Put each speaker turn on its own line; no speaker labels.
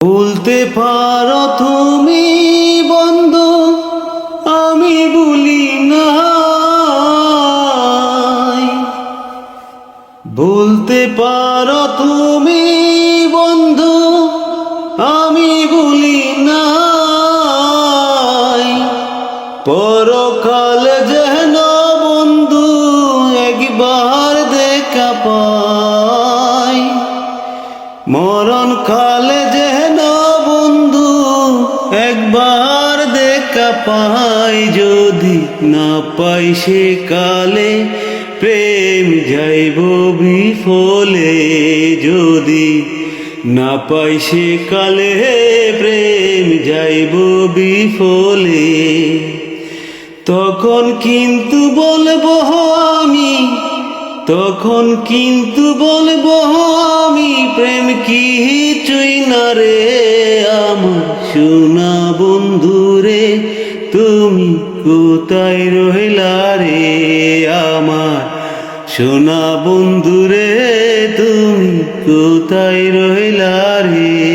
বলতে পারো তুমি বন্ধু, আমি বলি না। বলতে পারো তুমি বন্ধু, আমি বলি না। পরকাল যেন বন্ধু একবার দেখা পাই, মরণ কালে যেন বন্ধু একবার দেখা পাই। যদি না পাই সে কালে প্রেম যাইব বিফলে। যদি না পাই সে কালে প্রেম যাইব বিফলে। তখন কিন্তু বলবো আমি, তখন কিন্তু বলবো আমি, প্রেম কিছুই না রে আমার সোনা বন্ধু রে। তুমি কোথায় রইলা রে আমার সোনা বন্ধু রে, তুমি কোথায় রইলা রে।